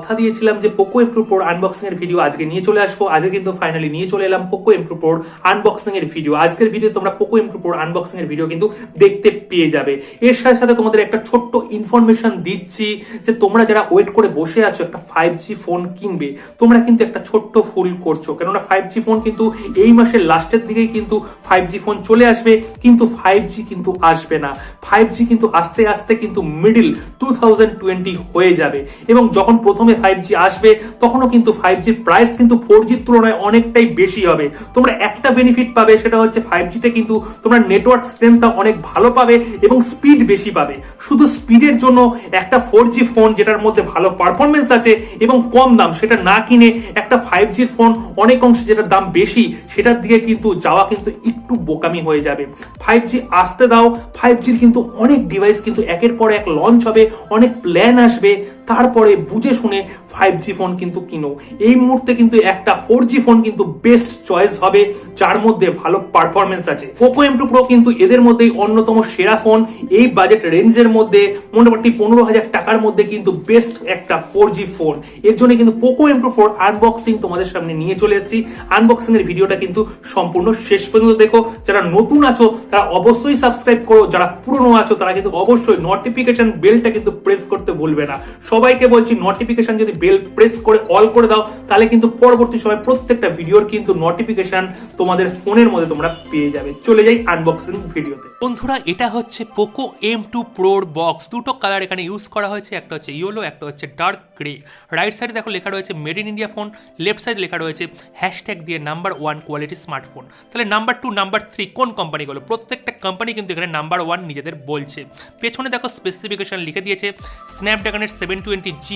কথা দিয়েছিলাম যে পোকো M2 Pro আনবক্সিং এর ভিডিও আজকে নিয়ে চলে আসবো। আজকে কিন্তু ফাইনালি নিয়ে চলে এলাম পোকো M2 Pro আনবক্সিং এর ভিডিও। আজকের ভিডিও তোমরা পোকো M2 Pro আনবক্সিং এর ভিডিও কিন্তু দেখতে পেয়ে যাবে। এর সাথে সাথে তোমাদের একটা ছোট্ট ইনফরমেশন দিচ্ছি যে তোমরা যারা ওয়েট করে বসে আছো একটা 5G ফোন কিনবে, তোমরা কিন্তু একটা ছোট্ট ভুল করছো। কেননা 5G ফোন কিন্তু এই মাসের লাস্টের দিকেই কিন্তু 5G ফোন চলে আসবে, কিন্তু 5G কিন্তু আসবে না। 5G কিন্তু আস্তে আস্তে কিন্তু মিডল 2020 হয়ে যাবে, এবং যখন প্রথমে 5G আসবে তখনও কিন্তু 5Gর প্রাইস কিন্তু 4Gর তুলনায় অনেকটাই বেশি হবে। তোমরা একটা বেনিফিট পাবে, সেটা হচ্ছে 5G তে কিন্তু তোমরা নেটওয়ার্ক স্ট্রেংথটা অনেক ভালো পাবে এবং স্পিড বেশি পাবে। শুধু স্পিডের জন্য একটা 4G ফোন যেটার মধ্যে ভালো পারফরমেন্স আছে এবং কম দাম, সেটা না কিনে একটা 5Gর ফোন অনেক অংশে যেটার দাম বেশি সেটার দিকে কিন্তু যাওয়া কিন্তু একটু বোকামি হয়ে যাবে। 5G আসতে দাও, 5Gর কিন্তু অনেক ডিভাইস কিন্তু একের পর এক লঞ্চ হবে, অনেক প্ল্যান আসবে, তারপরে বুঝে শুনে 5G ফোন কিন্তু কিনো। এই মুহূর্তে কিন্তু একটা 4G ফোন কিন্তু বেস্ট চয়েস হবে, যার মধ্যে ভালো পারফরমেন্স আছে। পোকো M2 Pro কিন্তু এদের মধ্যেই অন্যতম সেরা ফোন। এই বাজেট রেঞ্জের মধ্যে মোটামুটি 15,000 টাকার মধ্যে কিন্তু বেস্ট একটা 4G ফোন। এর জন্য কিন্তু পোকো M2 Pro আনবক্সিং তোমাদের সামনে নিয়ে চলে এসেছি। আনবক্সিং এর ভিডিওটা কিন্তু সম্পূর্ণ শেষ পর্যন্ত দেখো। যারা নতুন আছো তারা অবশ্যই সাবস্ক্রাইব করো, যারা পুরনো আছো তারা কিন্তু অবশ্যই নোটিফিকেশন বেলটা কিন্তু প্রেস করতে ভুলবে না। সবাইকে বলছি, নোটিফিকেশন যদি বেল প্রেস করে অল করে দাও তাহলে কিন্তু পরবর্তী সময় প্রত্যেকটা ভিডিওর কিন্তু নোটিফিকেশন তোমাদের ফোনের মধ্যে তোমরা পেয়ে যাবে। চলে যাই আনবক্সিং ভিডিওতে। বন্ধুরা, এটা হচ্ছে পোকো M2 Pro বক্স। দুটো কালার এখানে ইউজ করা হয়েছে, একটা হচ্ছে ইয়েলো, একটা হচ্ছে ডার্ক গ্রে। রাইট সাইডে দেখো লেখা রয়েছে made in India phone, left সাইডে লেখা রয়েছে হ্যাশট্যাগ দিয়ে নাম্বার 1 কোয়ালিটি স্মার্টফোন। তাহলে নাম্বার 2 নাম্বার 3 কোন কোম্পানিগুলো? প্রত্যেকটা কোম্পানি কিন্তু এখানে নাম্বার 1 নিজেদের বলছে। পেছনে দেখো স্পেসিফিকেশন লিখে দিয়েছে, স্ন্যাপড্রাগনের 720G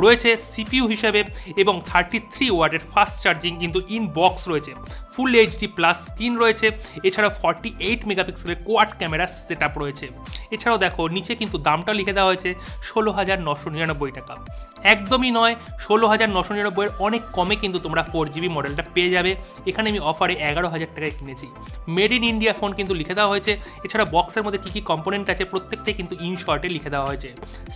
রয়েছে সিপিইউ হিসাবে, এবং 33 ওয়াটের ফাস্ট চার্জিং কিন্তু ইন বক্স রয়েছে। ফুল HD প্লাস স্ক্রিন রয়েছে, এছাড়াও 48 মেগাপিক্সেলের কোয়াড ক্যামেরা সেট আপ রয়েছে। এছাড়াও দেখো নিচে কিন্তু দামটা লিখে দেওয়া হয়েছে 16,999 টাকা। একদমই নয়, 16,999 এর অনেক কমে কিন্তু তোমরা 4GB মডেলটা পেয়ে যাবে। এখানে আমি অফারে 11,000 টাকায় কিনেছি। মেড ইন ইন্ডিয়া ফোন কিন্তু লিখে দেওয়া হয়েছে। এছাড়া বক্সের মধ্যে কী কী কম্পোনেন্ট আছে প্রত্যেকটাই কিন্তু ইন শর্টে লিখে দেওয়া হয়েছে।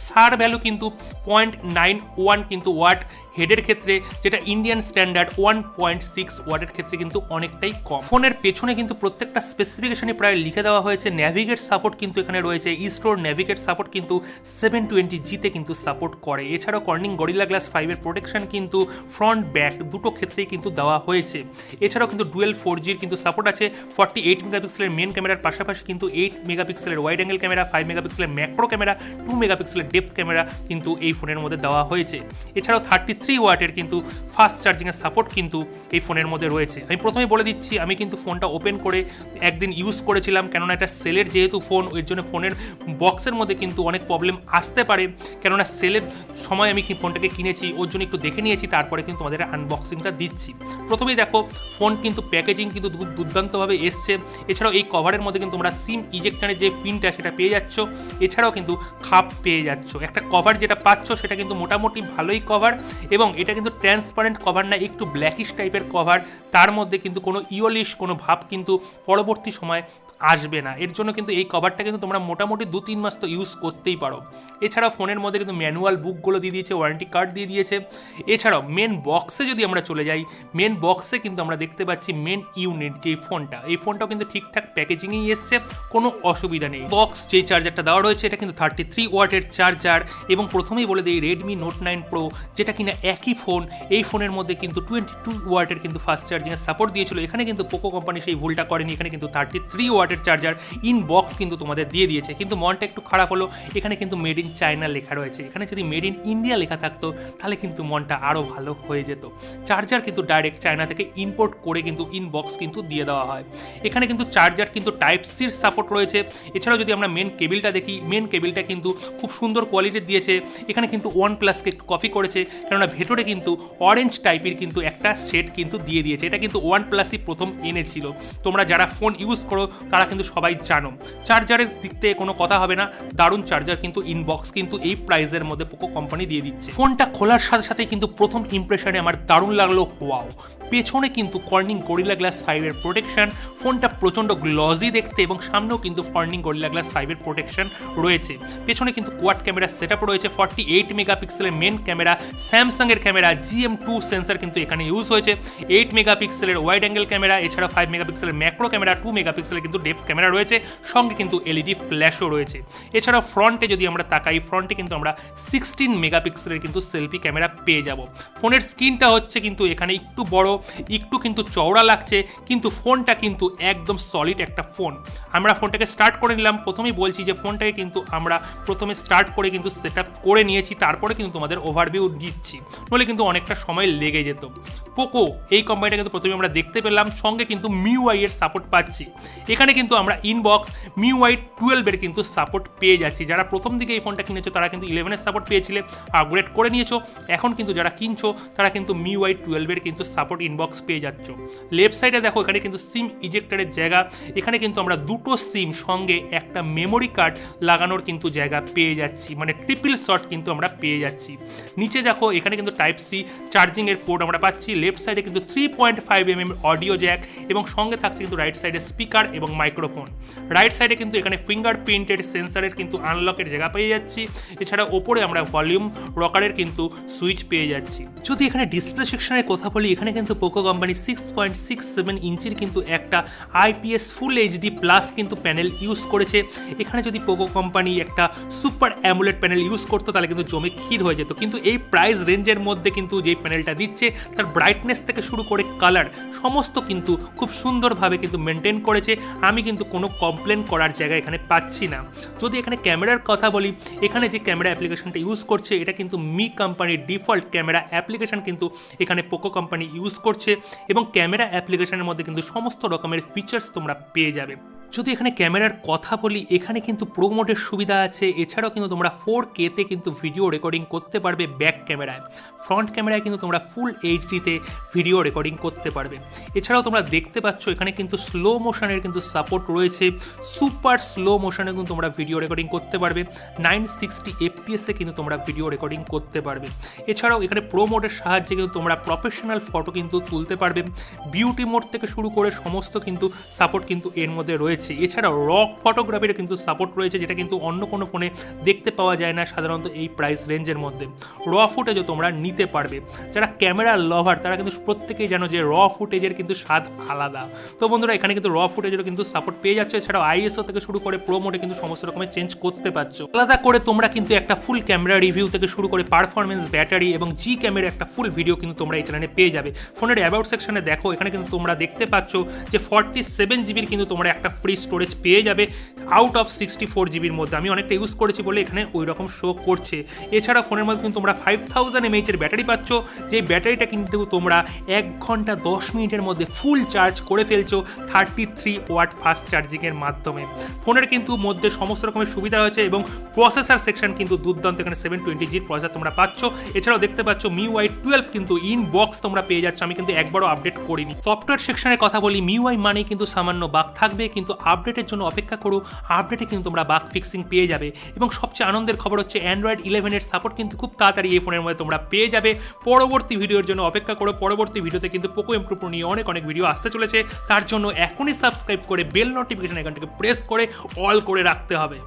সার ভ্যালু কিন্তু 0.91 কিন্তু ওয়াট হেডের ক্ষেত্রে, যেটা ইন্ডিয়ান স্ট্যান্ডার্ড 1.6 ওয়াটের ক্ষেত্রে কিন্তু অনেকটাই কম। ফোনের পেছনে কিন্তু প্রত্যেকটা স্পেসিফিকেশনে প্রায় লিখে দেওয়া হয়েছে। ন্যাভিগেট সাপোর্ট কিন্তু এখানে রয়েছে। ইস্টোর ন্যাভিগেট সাপোর্ট কিন্তু 720Gতে কিন্তু সাপোর্ট করে। এছাড়াও কর্নিং গরিলা গ্লাস 5-এর প্রোটেকশন কিন্তু ফ্রন্ট ব্যাক দুটো ক্ষেত্রেই কিন্তু দেওয়া হয়েছে। এছাড়াও কিন্তু ডুয়েল 4Gর কিন্তু সাপোর্ট আছে। 48 মেগাপিক্সেলের মেন ক্যামেরার পাশাপাশি কিন্তু 8 মেগাপিক্সেলের ওয়াইড অ্যাঙ্গেল ক্যামেরা, 5 মেগাপিক্সেলের ম্যাক্রো ক্যামেরা, 2 মেগাপিক্সেলের ডেপথ ক্যামেরা কিন্তু এই ফোনের মধ্যে দেওয়া হয়েছে। এছাড়াও 33 ওয়াটের কিন্তু ফাস্ট চার্জিংয়ের সাপোর্ট কিন্তু এই ফোনের মধ্যে রয়েছে। আমি প্রথমেই বলে দিচ্ছি, আমি কিন্তু ফোনটা ওপেন করে একদিন ইউজ করেছিলাম, কেননা এটা সেলের যেহেতু ফোন, ওই জন্য ফোনের বক্সের মধ্যে কিন্তু অনেক প্রবলেম আসতে পারে। কেননা সেলের সময় আমি ফোনটাকে কিনেছি, ওর জন্য একটু দেখে নিয়েছি, তারপরে কিন্তু আমাদের আনবক্সিংটা দিচ্ছি। প্রথমেই দেখো ফোন কিন্তু প্যাকেজিং কিন্তু দুর্দান্তভাবে এসছে। এছাড়াও এই কভারের মধ্যে কিন্তু তোমরা সিম ইজেক্টারের যে পিনটা সেটা পেয়ে যাচ্ছ, এছাড়াও কিন্তু খাপ পেয়ে যাচ্ছ। একটা কভার যেটা পাচ্ছ সেটা কিন্তু মোটামুটি ভালোই কভার, এবং এটা কিন্তু ট্রান্সপারেন্ট কভার না, একটু ব্ল্যাকিশ টাইপের কভার। তার মধ্যে কিন্তু কোনো ইয়োলিশ কোনো ভাব কিন্তু পরবর্তী সময় আসবে না। এর জন্য কিন্তু এই কভারটা কিন্তু তোমরা মোটামুটি 2-3 মাস তো ইউজ করতেই পারো। এছাড়াও ফোনের মধ্যে কিন্তু ম্যানুয়াল বুকগুলো দিয়ে দিয়েছে, ওয়ারেন্টি কার্ড দিয়ে দিয়েছে। এছাড়াও মেন বক্সে যদি আমরা চলে যাই, মেন বক্সে কিন্তু আমরা দেখতে পাচ্ছি মেন ইউনিট যে ফোনটা, এই ফোনটাও কিন্তু ঠিকঠাক প্যাকেজিংয়েই এসছে, কোনো অসুবিধা নেই। বক্স যে চার্জারটা দেওয়া রয়েছে এটা কিন্তু 33 ওয়াটের চার্জার, এবং প্রথমেই বলে দিই রেডমি নোট 9 প্রো যেটা কিনা একই ফোন, এই ফোনের মধ্যে কিন্তু 22 ওয়াটের কিন্তু ফাস্ট চার্জিংয়ের সাপোর্ট দিয়েছিল। এখানে কিন্তু পোকো কোম্পানি সেই ভুলটা করেনি, এখানে কিন্তু 33 ওয়াটের চার্জার ইন বক্স কিন্তু তোমাদের দিয়ে দিয়েছে। কিন্তু মনটা একটু খারাপ হলো, এখানে কিন্তু মেড ইন চায়না লেখা রয়েছে। এখানে যদি মেড ইন ইন্ডিয়া লেখা থাকতো তাহলে কিন্তু মনটা আরও ভালো হয়ে যেত। চার্জার কিন্তু ডাইরেক্ট চায়না থেকে ইম্পোর্ট করে কিন্তু ইন বক্স কিন্তু দিয়ে দেওয়া হয়। এখানে কিন্তু চার্জার কিন্তু টাইপ সির সাপোর্ট রয়েছে। এছাড়াও যদি আমরা মেন কেবিলটা দেখি, মেন কেবিলটা কিন্তু খুব সুন্দর কোয়ালিটির দিয়েছে। এখানে কিন্তু OnePlus-কে একটু কপি করেছে, কেননা ভেতরে কিন্তু অরেঞ্জ টাইপের কিন্তু একটা শেড কিন্তু দিয়ে দিয়েছে। এটা কিন্তু OnePlus-ই প্রথম এনেছিল। তোমরা যারা ফোন ইউজ করো তারা কিন্তু সবাই জানো। চার্জারের দিক থেকে কোনো কথা হবে না, দারুণ চার্জার কিন্তু ইনবক্স কিন্তু এই প্রাইসের মধ্যে পোকো কোম্পানি দিয়ে দিচ্ছে। ফোনটা খোলার সাথে সাথে কিন্তু প্রথম ইমপ্রেশনে আমার দারুণ লাগলো, ওয়াও। পেছনে কিন্তু কর্নিং গরিলা গ্লাস 5 এর প্রোটেকশন, ফোনটা প্রচণ্ড গ্লজি দেখতে এবং সামনেও কিন্তু কর্নিং গরিলা গ্লাস 5 এর প্রোটেকশন রয়েছে। পেছনে কিন্তু কোয়াড ক্যামেরা সেটআপ রয়েছে, 48 মেগাপিক্সেলের মেন ক্যামেরা, স্যামসাংয়ের ক্যামেরা GM2 সেন্সর কিন্তু এখানে ইউজ হয়েছে, 8 মেগাপিক্সেলের ওয়াইড অ্যাঙ্গেল ক্যামেরা, এছাড়া 5 মেগাপিক্সেলের ম্যাক্রো ক্যামেরা, 2 মেগাপিক্সেলের কিন্তু ডেপথ ক্যামেরা রয়েছে, সঙ্গে কিন্তু এলইডি ফ্ল্যাশও রয়েছে। এছাড়া ফ্রন্টে যদি আমরা তাকাই, ফ্রন্টে কিন্তু আমরা 16 মেগাপিক্সেলের কিন্তু সেলফি ক্যামেরা পেয়ে যাব। ফোনের স্ক্রিনটা হচ্ছে কিন্তু এখানে একটু বড়, একটু কিন্তু চওড়া লাগছে, কিন্তু ফোনটা কিন্তু একদম সলিড একটা ফোন। আমরা ফোনটাকে স্টার্ট করে নিলাম। প্রথমেই বলছি যে ফোনটাকে কিন্তু আমরা প্রথমে স্টার্ট করে কিন্তু সেট আপ করে নিয়েছি, তারপরে কিন্তু তোমাদের ওভারভিউ দিচ্ছি, নইলে কিন্তু অনেকটা সময় লেগে যেত। পোকো এই কোম্পানিটা কিন্তু প্রথমে আমরা দেখতে পেলাম, সঙ্গে কিন্তু MIUI এর সাপোর্ট পাচ্ছি। এখানে কিন্তু আমরা ইনবক্স MIUI 12 এর কিন্তু সাপোর্ট পেয়ে যাচ্ছি। যারা প্রথম দিকে এই ফোনটা কিনেছো তারা কিন্তু 11 এর সাপোর্ট পেয়েছিলে, আপগ্রেড করে নিয়েছো। এখন কিন্তু যারা কিনছো তারা কিন্তু MIUI 12 এর কিন্তু সাপোর্ট ইনবক্স পেয়ে যাচ্ছ। লেফট সাইডে দেখো, এখানে কিন্তু সিম ইজেক্টরের জায়গা, এখানে কিন্তু আমরা দুটো সিম সঙ্গে একটা মেমোরি কার্ড লাগানোর কিন্তু জায়গা পেয়ে যাচ্ছি, মানে ট্রিপল শট কিন্তু আমরা পেয়ে যাচ্ছি। নিচে দেখো, এখানে কিন্তু টাইপ সি চার্জিং এর পোর্ট আমরা পাচ্ছি। লেফট সাইডে কিন্তু 3.5 mm অডিও জ্যাক এবং সঙ্গে থাকছে কিন্তু রাইট সাইডে স্পিকার এবং মাইক্রোফোন। রাইট সাইডে কিন্তু এখানে ফিঙ্গারপ্রিন্টেড সেন্সরের কিন্তু আনলকের জায়গা পেয়ে যাচ্ছি। এছাড়া ওপরে আমরা ভলিউম রকারের কিন্তু সুইচ পেয়ে যাচ্ছি। যদি এখানে ডিসপ্লে সেকশনের কথা বলি, এখানে কিন্তু পোকো কোম্পানি 6.67 ইঞ্চির কিন্তু একটা IPS ফুল HD প্লাস কিন্তু প্যানেল ইউজ করেছে। এখানে যদি পোকো কোম্পানি একটা সুপার অ্যামোলেড প্যানেল ইউজ করতো তাহলে কিন্তু জমে ক্ষীর হয়ে যেত, কিন্তু এই প্রাইস রেঞ্জের মধ্যে কিন্তু যেই প্যানেলটা দিচ্ছে তার ব্রাইটনেস থেকে শুরু করে কালার সমস্ত কিন্তু খুব সুন্দরভাবে কিন্তু মেনটেন করেছে। আমি কিন্তু কোনো কমপ্লেন করার জায়গা এখানে পাচ্ছি না। যদি এখানে ক্যামেরার কথা বলি, এখানে যে ক্যামেরা অ্যাপ্লিকেশনটা ইউজ করছে এটা কিন্তু মি কোম্পানির ডিফল্ট ক্যামেরা অ্যাপ্লিকেশন কিন্তু এখানে পোকো কোম্পানি ইউজ করছে, এবং ক্যামেরা অ্যাপ্লিকেশনের মধ্যে কিন্তু সমস্ত রকমের ফিচার্স তোমরা পেয়ে যাবে। যদি এখানে ক্যামেরার কথা বলি, এখানে কিন্তু প্রো মোডের সুবিধা আছে। এছাড়াও কিন্তু তোমরা 4K-তে কিন্তু ভিডিও রেকর্ডিং করতে পারবে ব্যাক ক্যামেরায়। ফ্রন্ট ক্যামেরায় কিন্তু তোমরা ফুল HD-তে ভিডিও রেকর্ডিং করতে পারবে। এছাড়াও তোমরা দেখতে পাচ্ছ এখানে কিন্তু স্লো মোশনের কিন্তু সাপোর্ট রয়েছে, সুপার স্লো মোশনে কিন্তু তোমরা ভিডিও রেকর্ডিং করতে পারবে। 960 FPS-এ কিন্তু তোমরা ভিডিও রেকর্ডিং করতে পারবে। এছাড়াও এখানে প্রো মোডের সাহায্যে কিন্তু তোমরা প্রফেশনাল ফটো কিন্তু তুলতে পারবে। বিউটি মোড থেকে শুরু করে সমস্ত কিন্তু সাপোর্ট কিন্তু এর মধ্যে রয়েছে। এছাড়াও র ফটোগ্রাফির কিন্তু সাপোর্ট রয়েছে, যেটা কিন্তু অন্য কোনো ফোনে দেখতে পাওয়া যায় না সাধারণত এই প্রাইস রেঞ্জের মধ্যে। র ফুটেজও তোমরা নিতে পারবে। যারা ক্যামেরা লাভার তারা কিন্তু প্রত্যেকেই জানো যে র ফুটেজের কিন্তু স্বাদ আলাদা। তো বন্ধুরা, এখানে কিন্তু র ফুটেজেরও কিন্তু সাপোর্ট পেয়ে যাচ্ছে। এছাড়াও ISO থেকে শুরু করে প্রো মোডে কিন্তু সমস্ত রকমের চেঞ্জ করতে পারছো। আলাদা করে তোমরা কিন্তু একটা ফুল ক্যামেরা রিভিউ থেকে শুরু করে পারফরমেন্স, ব্যাটারি এবং জি ক্যামেরা একটা ফুল ভিডিও কিন্তু তোমরা এই চ্যানেলে পেয়ে যাবে। ফোনের অ্যাবাউট সেকশনে দেখো, এখানে কিন্তু তোমরা দেখতে পাচ্ছ যে 47 জিবির কিন্তু তোমরা একটা ফ্রি স্টোরেজ পেয়ে যাবে আউট অফ 64 জিবির মধ্যে। আমি অনেকটা ইউজ করেছি বলে এখানে ওই রকম শো করছে। এছাড়া ফোনের মধ্যে কিন্তু তোমরা 5000 mAh এর ব্যাটারি পাচ্ছ, যে ব্যাটারিটা কিন্তু তোমরা 1 ঘন্টা 10 মিনিটের মধ্যে ফুল চার্জ করে ফেলছো 33 ওয়াট ফাস্ট চার্জিংয়ের মাধ্যমে। ফোনের কিন্তু মধ্যে সমস্ত রকমের সুবিধা রয়েছে এবং প্রসেসর সেকশন কিন্তু দুর্দান্ত। এখানে 720G প্রসেসর তোমরা পাচ্ছ। এছাড়াও দেখতে পাচ্ছ MIUI 12 কিন্তু ইনবক্স তোমরা পেয়ে যাচ্ছ। আমি কিন্তু একবারও আপডেট করিনি। সফটওয়্যার সেকশনের কথা বলি, MIUI মানেই কিন্তু সামান্য বাগ থাকবে, কিন্তু আপডেটের জন্য অপেক্ষা করো। আপডেটে কিন্তু তোমরা বাগ ফিক্সিং পেয়ে যাবে। এবং সবচেয়ে আনন্দের খবর হচ্ছে অ্যান্ড্রয়েড 11 এর সাপোর্ট কিন্তু খুব তাড়াতাড়ি এই ফোনের মধ্যে তোমরা পেয়ে যাবে। পরবর্তী ভিডিওর জন্য অপেক্ষা করো। পরবর্তী ভিডিওতে কিন্তু পোকো M2 Pro নিয়ে অনেক ভিডিও আসতে চলেছে। তার জন্য এখনই সাবস্ক্রাইব করে বেল নোটিফিকেশন আইকনটাকে প্রেস করে অল করে রাখতে হবে।